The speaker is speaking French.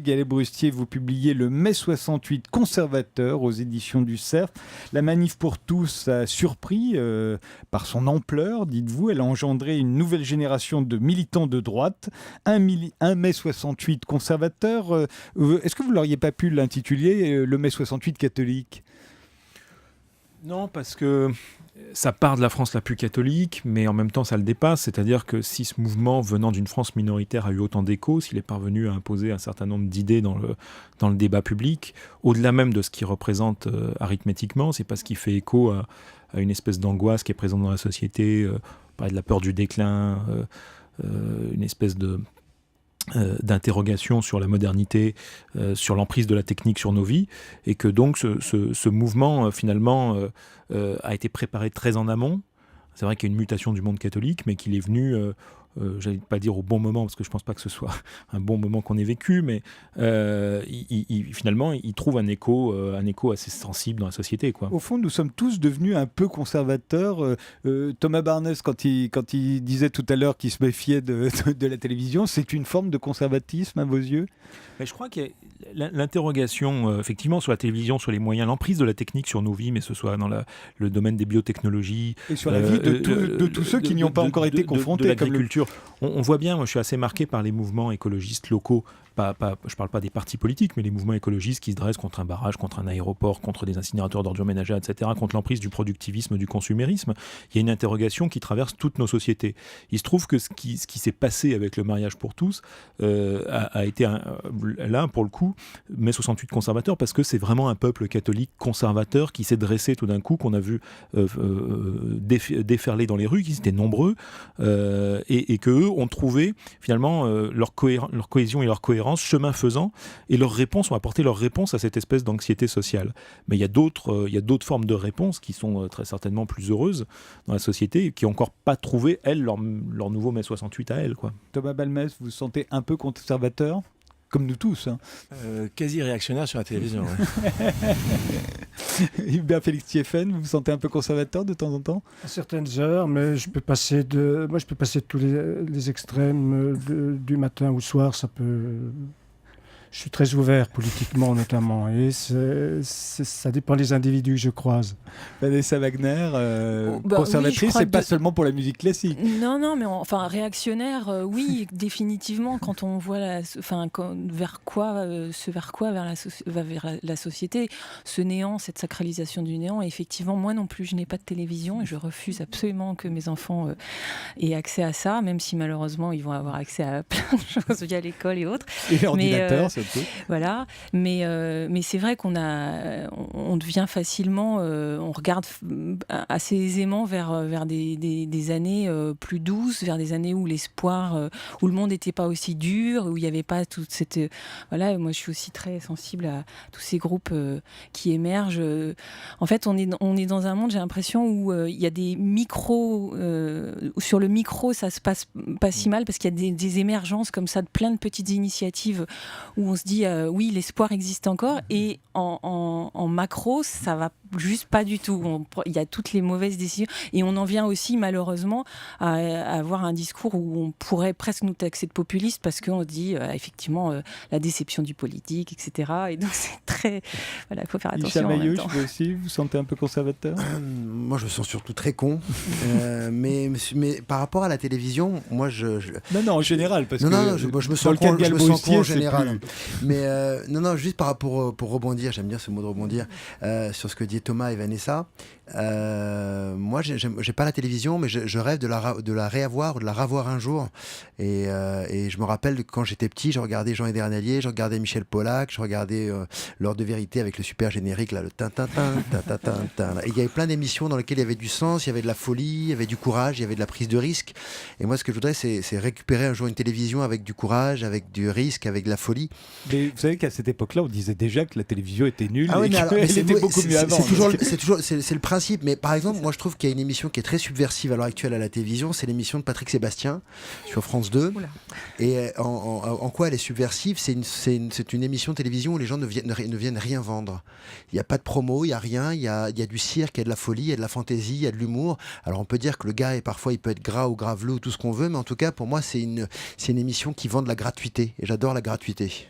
Gaël Brustier, vous publiez le Mai 68 conservateur aux éditions du Cerf. La manif pour tous a surpris par son ampleur, dites-vous. Elle a engendré une nouvelle génération de militants de droite. Un Mai 68 conservateur. Est-ce que vous n'auriez pas pu l'intituler le Mai 68 catholique ? Non, parce que ça part de la France la plus catholique, mais en même temps ça le dépasse. C'est-à-dire que si ce mouvement venant d'une France minoritaire a eu autant d'écho, s'il est parvenu à imposer un certain nombre d'idées dans le débat public, au-delà même de ce qu'il représente arithmétiquement, c'est parce qu'il fait écho à une espèce d'angoisse qui est présente dans la société, de la peur du déclin, une espèce d'interrogation sur la modernité, sur l'emprise de la technique sur nos vies, et que donc ce mouvement finalement a été préparé très en amont. C'est vrai qu'il y a une mutation du monde catholique, mais qu'il est venu, j'allais pas dire au bon moment, parce que je pense pas que ce soit un bon moment qu'on ait vécu, mais finalement il trouve un écho assez sensible dans la société, quoi. Au fond, nous sommes tous devenus un peu conservateurs. Thomas Barnès, quand il disait tout à l'heure qu'il se méfiait de la télévision, c'est une forme de conservatisme à vos yeux ? Mais je crois que l'interrogation, effectivement, sur la télévision, sur les moyens, l'emprise de la technique sur nos vies, mais ce soit dans le domaine des biotechnologies... Et sur la vie de tous ceux qui n'y ont pas encore été confrontés. De l'agriculture. On voit bien, moi je suis assez marqué par les mouvements écologistes locaux. Je ne parle pas des partis politiques, mais les mouvements écologistes qui se dressent contre un barrage, contre un aéroport, contre des incinérateurs d'ordures ménagères, etc., contre l'emprise du productivisme, du consumérisme. Il y a une interrogation qui traverse toutes nos sociétés. Il se trouve que ce qui s'est passé avec le mariage pour tous a été, là, pour le coup, mai 68 conservateur, parce que c'est vraiment un peuple catholique conservateur qui s'est dressé tout d'un coup, qu'on a vu déferler dans les rues, qui étaient nombreux, et qu'eux ont trouvé finalement leur cohésion et leur cohérence chemin faisant, et ont apporté leur réponse à cette espèce d'anxiété sociale. Mais il y a d'autres formes de réponses qui sont très certainement plus heureuses dans la société, et qui n'ont encore pas trouvé, elles, leur nouveau mai 68 à elles, quoi. Thomas Balmès, vous vous sentez un peu conservateur ? Comme nous tous. Hein. Quasi réactionnaire sur la télévision. Ouais. Hubert Félix Thieffen, vous vous sentez un peu conservateur de temps en temps ? À certaines heures, mais je peux passer de tous les extrêmes du matin au soir. Je suis très ouvert politiquement notamment, et ça dépend des individus que je croise. Vanessa Wagner, conservatrice, oui, c'est pas seulement pour la musique classique. Non, mais réactionnaire, oui, définitivement, quand on voit vers la société, ce néant, cette sacralisation du néant. Et effectivement, moi non plus, je n'ai pas de télévision et je refuse absolument que mes enfants aient accès à ça, même si malheureusement, ils vont avoir accès à plein de choses via l'école et autres. Et l'ordinateur, voilà, mais c'est vrai qu'on devient facilement, on regarde assez aisément vers des années plus douces, vers des années où l'espoir, où le monde n'était pas aussi dur, où il n'y avait pas toute cette... voilà, moi je suis aussi très sensible à tous ces groupes qui émergent. En fait, on est dans un monde, j'ai l'impression, où il y a des micros, sur le micro ça se passe pas si mal, parce qu'il y a des émergences comme ça, de plein de petites initiatives où on se dit oui, l'espoir existe encore, et en macro ça va juste pas du tout. Il y a toutes les mauvaises décisions, et on en vient aussi malheureusement à avoir un discours où on pourrait presque nous taxer de populiste, parce qu'on se dit effectivement la déception du politique, etc. Et donc c'est très... Voilà, il faut faire attention. Michel Maillot, vous aussi, vous vous sentez un peu conservateur ? Moi je me sens surtout très con, mais par rapport à la télévision, moi Non, en général, parce que... Non, je me sens con en général. Mais non, juste pour rebondir, j'aime bien ce mot de rebondir, sur ce que dit Thomas et Vanessa. Moi, j'ai pas la télévision, mais je rêve de la réavoir ou de la ravoir un jour. Et je me rappelle quand j'étais petit, je regardais Jean Edernalier, je regardais Michel Pollack, je regardais L'Heure de vérité avec le super générique, là, le tin-tin-tin, tin-tin-tin. Et il y avait plein d'émissions dans lesquelles il y avait du sens, il y avait de la folie, il y avait du courage, il y avait de la prise de risque. Et moi, ce que je voudrais, c'est récupérer un jour une télévision avec du courage, avec du risque, avec de la folie. Mais vous savez qu'à cette époque-là, on disait déjà que la télévision était nulle, et qu'elle était beaucoup mieux avant. C'est le principe. Mais par exemple, moi, je trouve qu'il y a une émission qui est très subversive à l'heure actuelle à la télévision, c'est l'émission de Patrick Sébastien sur France 2. Oula. Et en quoi elle est subversive ? C'est une émission de télévision où les gens ne viennent rien vendre. Il n'y a pas de promo, il n'y a rien, il y a du cirque, il y a de la folie, il y a de la fantaisie, il y a de l'humour. Alors on peut dire que le gars, parfois, il peut être gras ou graveleux ou tout ce qu'on veut, mais en tout cas, pour moi, c'est une émission qui vend de la gratuité. Et j'adore la gratuité.